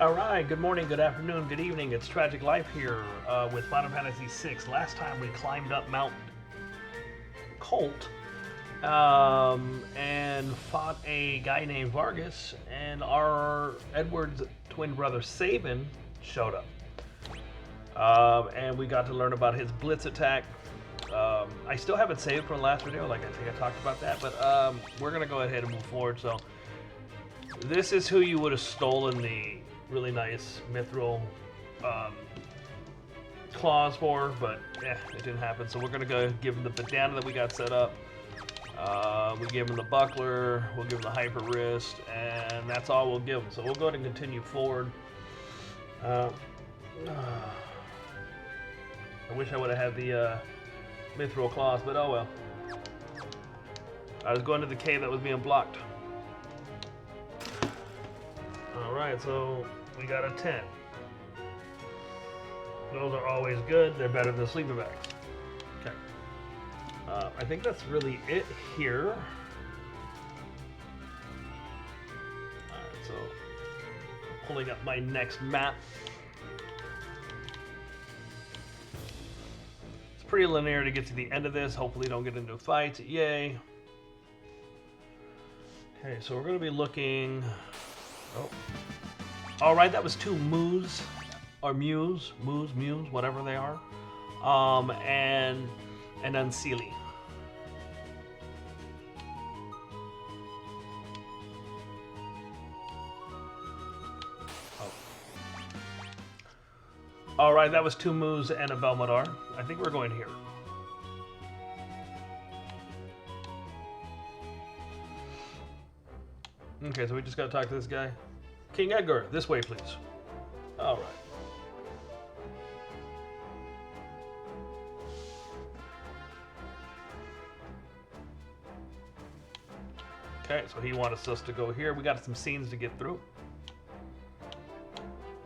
All right, good morning, good afternoon, good evening. It's Tragic Life here with Final Fantasy VI. Last time we climbed up Mount Colt and fought a guy named Vargas, and our Edward's twin brother Sabin showed up. And we got to learn about his blitz attack. I still haven't saved from the last video, like I think I talked about that, but we're going to go ahead and move forward. So this is who you would have stolen the really nice mithril claws for, but it didn't happen. So we're going to go give him the bandana that we got set up. We give him the buckler, we'll give him the hyper wrist, and that's all we'll give him. So we'll go ahead and continue forward. I wish I would have had the mithril claws, but oh well. I was going to the cave that was being blocked. Alright, so we got a tent. Those are always good. They're better than sleeping bags. Okay. I think that's really it here. Alright, so pulling up my next map. It's pretty linear to get to the end of this. Hopefully don't get into fights. Yay. Okay, so we're going to be looking... Oh. Alright, that was two moos. Or mews, whatever they are. And Unseelie. Alright, that was two moves and a Belmadar. I think we're going here. Okay, so we just gotta talk to this guy. King Edgar, this way, please. Alright. Okay, so he wants us to go here. We got some scenes to get through.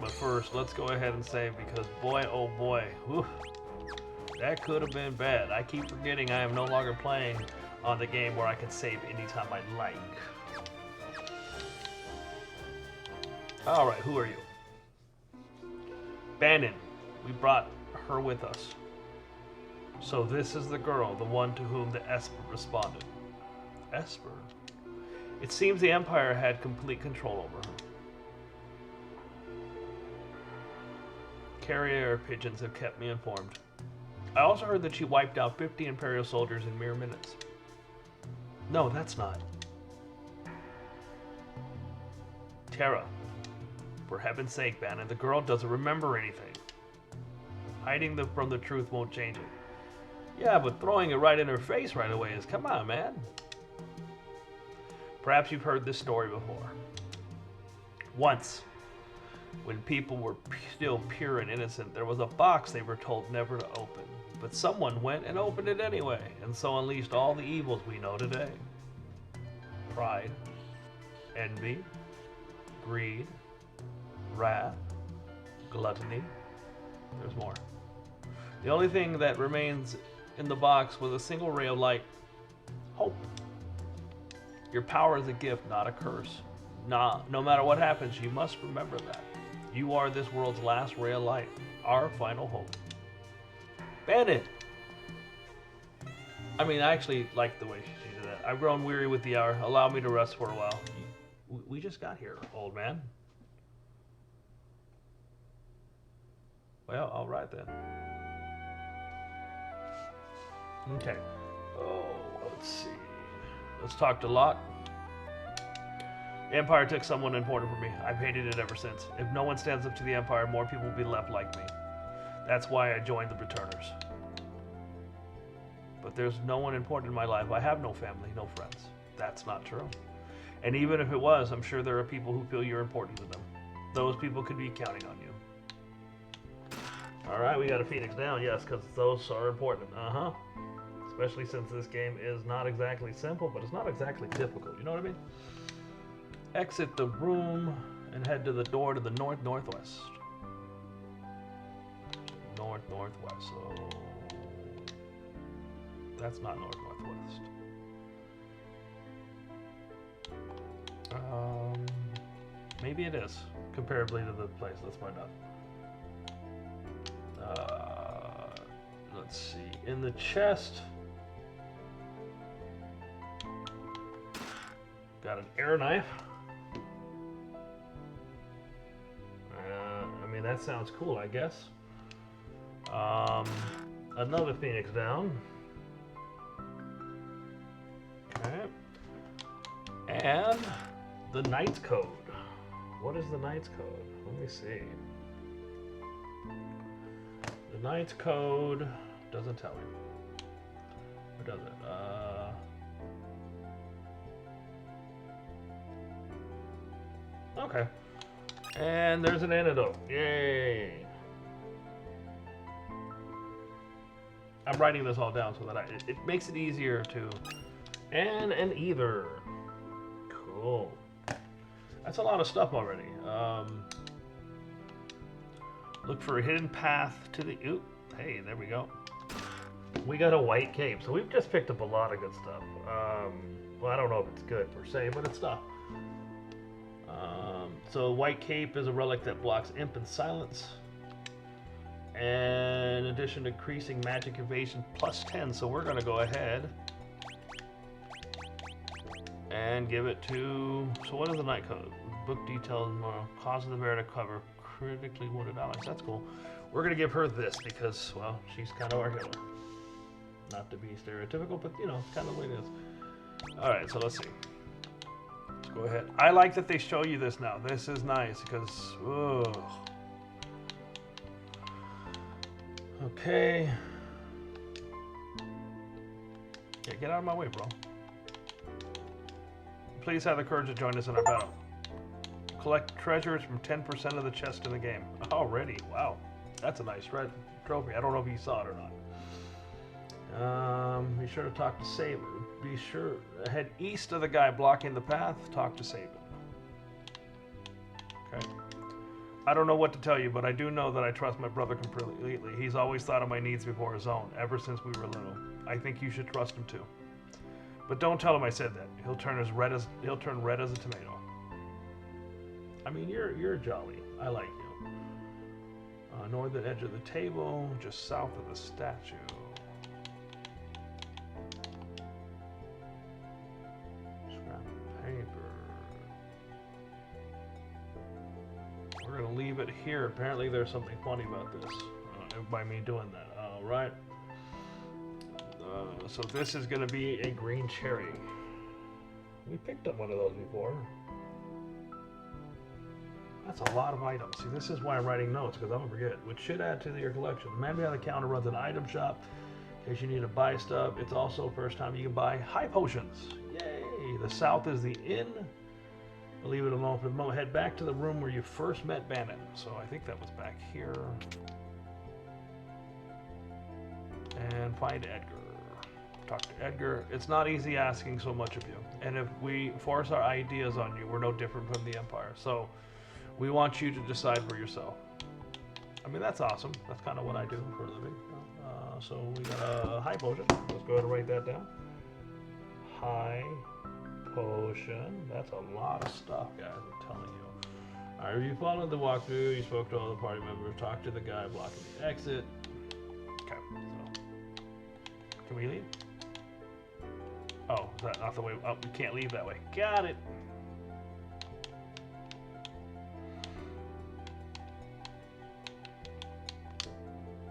But first, let's go ahead and save because boy, oh boy, whew, that could have been bad. I keep forgetting I am no longer playing on the game where I can save anytime I like. Alright, who are you? Banon. We brought her with us. So this is the girl, the one to whom the Esper responded. Esper? It seems the Empire had complete control over her. Carrier pigeons have kept me informed. I also heard that she wiped out 50 Imperial soldiers in mere minutes. No, that's not. Terra. For heaven's sake, Banon, the girl doesn't remember anything. Hiding from the truth won't change it. Yeah, but throwing it right in her face right away is, come on, man. Perhaps you've heard this story before. Once, when people were still pure and innocent, there was a box they were told never to open. But someone went and opened it anyway, and so unleashed all the evils we know today. Pride, envy, greed, wrath, gluttony. There's more. The only thing that remains in the box was a single ray of light. Hope. Your power is a gift, not a curse. No matter what happens, you must remember that. You are this world's last ray of light. Our final hope. Banon! I mean, I actually like the way she did that. I've grown weary with the hour. Allow me to rest for a while. We just got here, old man. Well, alright then. Okay. Oh, let's see. Let's talk to Lot. The Empire took someone important from me. I've hated it ever since. If no one stands up to the Empire, more people will be left like me. That's why I joined the Returners. But there's no one important in my life. I have no family, no friends. That's not true. And even if it was, I'm sure there are people who feel you're important to them. Those people could be counting on you. Alright, we got a Pheonix down, yes, because those are important. Especially since this game is not exactly simple, but it's not exactly difficult. You know what I mean? Exit the room and head to the door to the north-northwest. North-northwest, so... That's not north-northwest. Maybe it is, comparably to the place. Let's find out. Let's see. In the chest, got an air knife. I mean, that sounds cool, I guess. Another Pheonix down. Okay. And the Knight's Code. What is the Knight's Code? Let me see. The Knight's Code doesn't tell me. Or does it? Okay. And there's an antidote. Yay! I'm writing this all down so that it makes it easier to... And an ether. Cool. That's a lot of stuff already. Look for a hidden path to the... Ooh, hey, there we go. We got a white cape, so we've just picked up a lot of good stuff. Well, I don't know if it's good per se, but it's stuff. So white cape is a relic that blocks imp and silence. And in addition to increasing magic evasion plus 10, so we're going to go ahead and give it to... So what is the Night Code? Book details, cause of the bear to cover critically wounded allies. That's cool. We're going to give her this because, well, she's kind of our healer. Not to be stereotypical, but, you know, it's kind of the way it is. Alright, so let's see. Let's go ahead. I like that they show you this now. This is nice because... Ugh. Okay. Yeah, get out of my way, bro. Please have the courage to join us in our battle. Collect treasures from 10% of the chest in the game. Already, wow. That's a nice trophy. I don't know if you saw it or not. Be sure to talk to Saber. Be sure to head east of the guy blocking the path. Talk to Saber. Okay. I don't know what to tell you, but I do know that I trust my brother completely. He's always thought of my needs before his own, ever since we were little. I think you should trust him too. But don't tell him I said that. He'll turn red as a tomato. I mean, you're jolly. I like you. Northern edge of the table, just south of the statue. Scrap paper. We're gonna leave it here. Apparently, there's something funny about this. By me doing that. All right. So this is gonna be a green cherry. We picked up one of those before. That's a lot of items. See, this is why I'm writing notes, because I'm going to forget, which should add to your collection. The man behind the counter runs an item shop in case you need to buy stuff. It's also the first time you can buy high potions. Yay! The south is the inn. We'll leave it alone for the moment. Head back to the room where you first met Banon. So I think that was back here. And find Edgar. Talk to Edgar. It's not easy asking so much of you. And if we force our ideas on you, we're no different from the Empire. So we want you to decide for yourself. I mean, that's awesome. That's kind of what I do for a living. So we got a high potion. Let's go ahead and write that down. High potion. That's a lot of stuff, guys. I'm telling you. All right, you followed the walkthrough. You spoke to all the party members. Talked to the guy blocking the exit. Okay. So can we leave? Oh, is that not the way? Oh, we can't leave that way. Got it.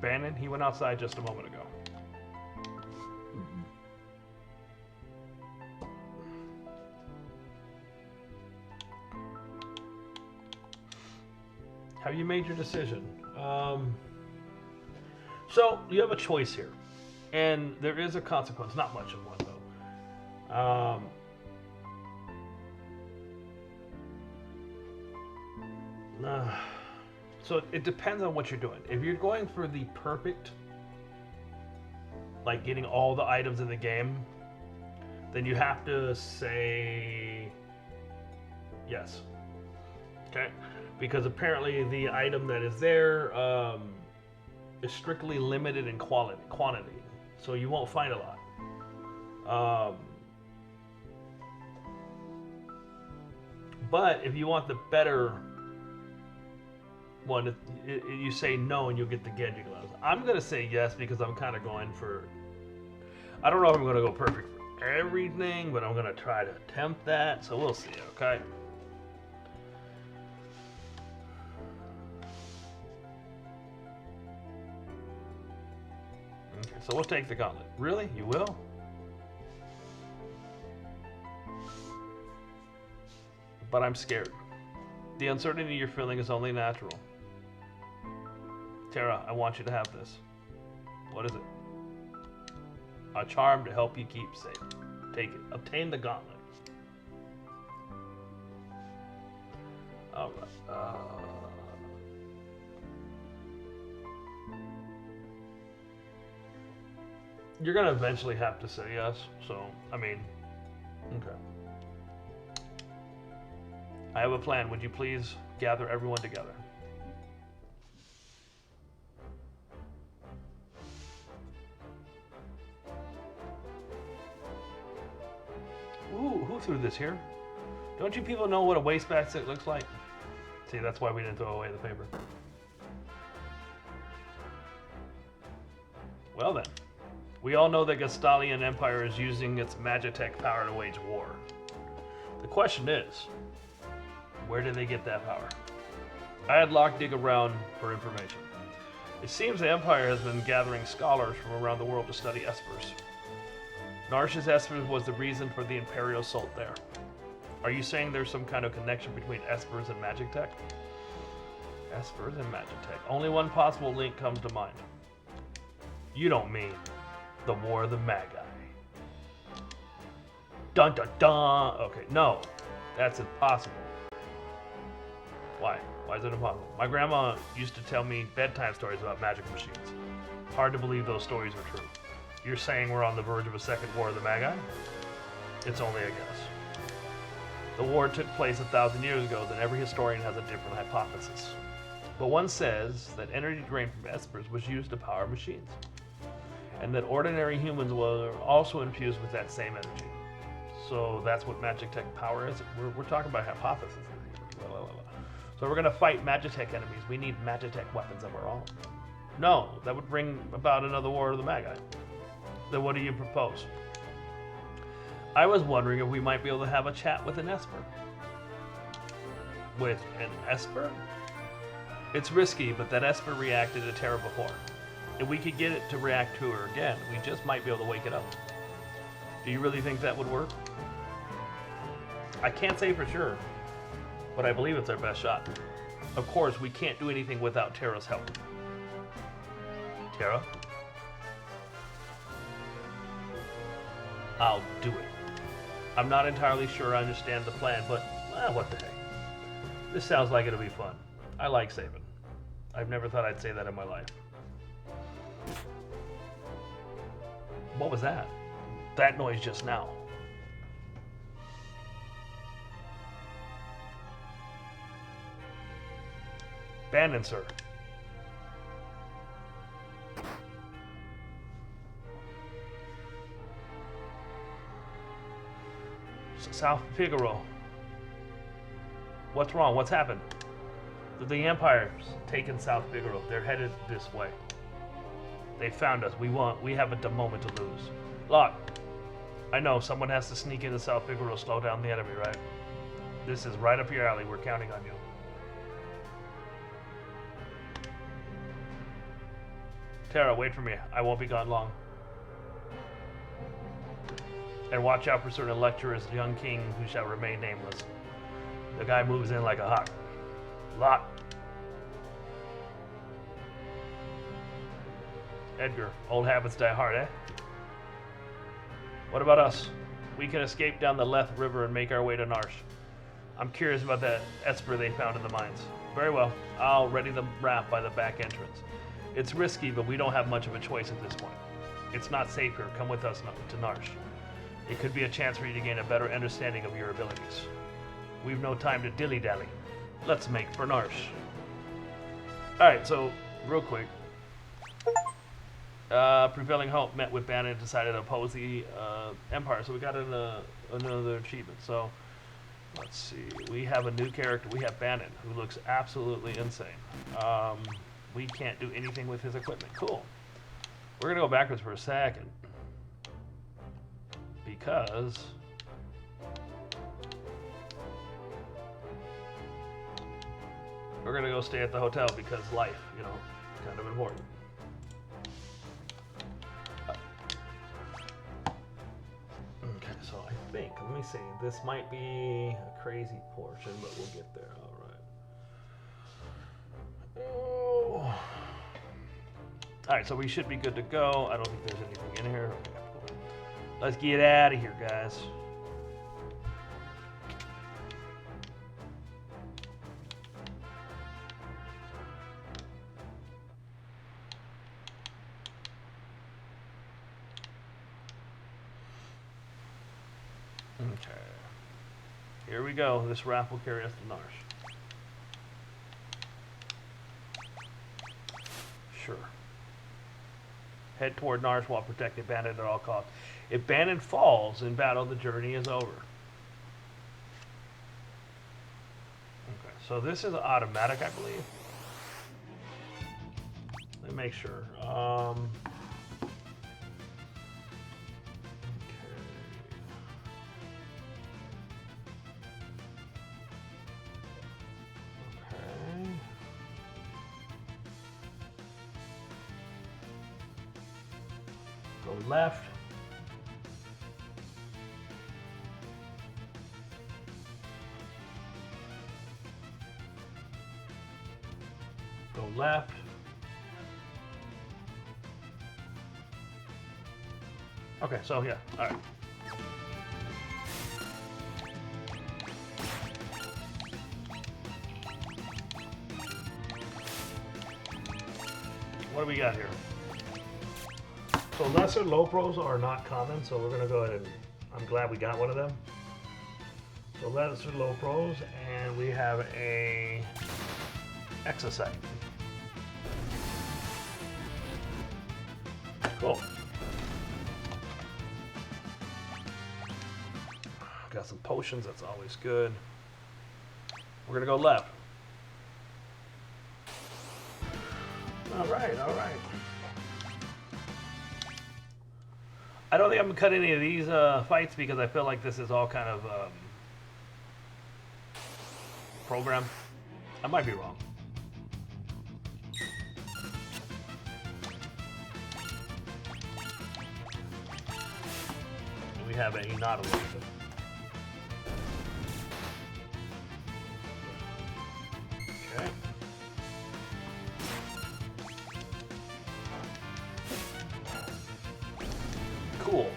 Banon, he went outside just a moment ago. Have you made your decision? So you have a choice here, and there is a consequence. Not much of one though. So it depends on what you're doing. If you're going for the perfect, like getting all the items in the game, then you have to say yes. Okay? Because apparently the item that is there is strictly limited in quantity. So you won't find a lot. But if you want the better one, you say no and you'll get the Genji gloves. I'm gonna say yes because I'm kind of going for. I don't know if I'm gonna go perfect for everything, but I'm gonna try to attempt that. So we'll see. Okay. Okay. So we'll take the gauntlet. Really? You will? But I'm scared. The uncertainty you're feeling is only natural. Terra, I want you to have this. What is it? A charm to help you keep safe. Take it. Obtain the gauntlet. Alright. You're gonna eventually have to say yes, so, I mean, okay. I have a plan. Would you please gather everyone together? Ooh, who threw this here? Don't you people know what a wastebasket looks like? See, that's why we didn't throw away the paper. Well then, we all know the Gastalian Empire is using its Magitech power to wage war. The question is, where did they get that power? I had Locke dig around for information. It seems the Empire has been gathering scholars from around the world to study espers. Narsh's espers was the reason for the Imperial assault there. Are you saying there's some kind of connection between espers and Magitech? Espers and Magitech. Only one possible link comes to mind. You don't mean the War of the Magi. Dun dun dun! Okay, no. That's impossible. Why? Why is it impossible? My grandma used to tell me bedtime stories about magic machines. Hard to believe those stories were true. You're saying we're on the verge of a second War of the Magi? It's only a guess. The war took place 1,000 years ago, and every historian has a different hypothesis. But one says that energy drained from espers was used to power machines, and that ordinary humans were also infused with that same energy. So that's what Magitech power is? We're talking about hypotheses. So we're going to fight Magitech enemies. We need Magitech weapons of our own. No, that would bring about another War of the Magi. Then what do you propose? I was wondering if we might be able to have a chat with an esper. With an esper? It's risky, but that esper reacted to Terra before. If we could get it to react to her again, we just might be able to wake it up. Do you really think that would work? I can't say for sure, but I believe it's our best shot. Of course, we can't do anything without Terra's help. Terra? I'll do it. I'm not entirely sure I understand the plan, but what the heck. This sounds like it'll be fun. I like saving. I've never thought I'd say that in my life. What was that? That noise just now. Banon, sir. South Figaro. What's wrong? What's happened? The Empire's taken South Figaro. They're headed this way. They found us. We haven't a moment to lose. Locke, I know someone has to sneak into South Figaro, slow down the enemy, right? This is right up your alley. We're counting on you. Terra, wait for me. I won't be gone long. And watch out for certain lecturers, young king who shall remain nameless. The guy moves in like a hawk. Locke. Edgar, old habits die hard, eh? What about us? We can escape down the Leth River and make our way to Narsh. I'm curious about that esper they found in the mines. Very well. I'll ready the raft by the back entrance. It's risky, but we don't have much of a choice at this point. It's not safe here. Come with us to Narsh. It could be a chance for you to gain a better understanding of your abilities. We've no time to dilly-dally. Let's make for Narsh. Alright, so, real quick. Prevailing Hope met with Banon and decided to oppose the Empire, so we got another achievement. So, Let's see. We have a new character. We have Banon, who looks absolutely insane. We can't do anything with his equipment. Cool. We're going to go backwards for a second. Because... we're going to go stay at the hotel because life, you know, kind of important. Okay, so I think, let me see, this might be a crazy portion, but we'll get there, all right. Oh. All right, so we should be good to go. I don't think there's anything in here. Okay, cool. Let's get out of here, guys. Okay. Here we go. This raft will carry us to Narsh. Sure. Head toward Narsh while protecting Banon at all costs. If Banon falls in battle, the journey is over. Okay, so this is automatic, I believe. Let me make sure. Go left. Go left. Okay, so yeah, all right. What do we got here? So lesser Lopros are not common, so we're gonna go ahead and, I'm glad we got one of them. So lesser Lopros, and we have a Exocite. Cool. Got some potions, that's always good. We're gonna go left. All right, all right. I don't think I'm gonna cut any of these fights because I feel like this is all kind of programmed. I might be wrong. We have a Nautiloid. Okay. Cool.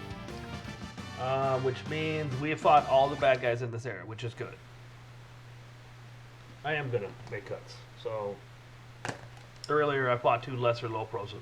Which means we have fought all the bad guys in this area, which is good. I am gonna make cuts. So earlier I fought 2 lesser Lopros.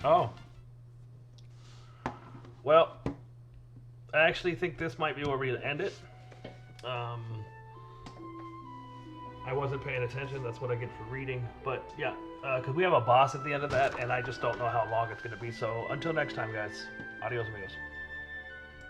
Oh. Well, I actually think this might be where we end it. I wasn't paying attention. That's what I get for reading. But yeah, because we have a boss at the end of that, and I just don't know how long it's going to be. So until next time, guys. Adios, amigos.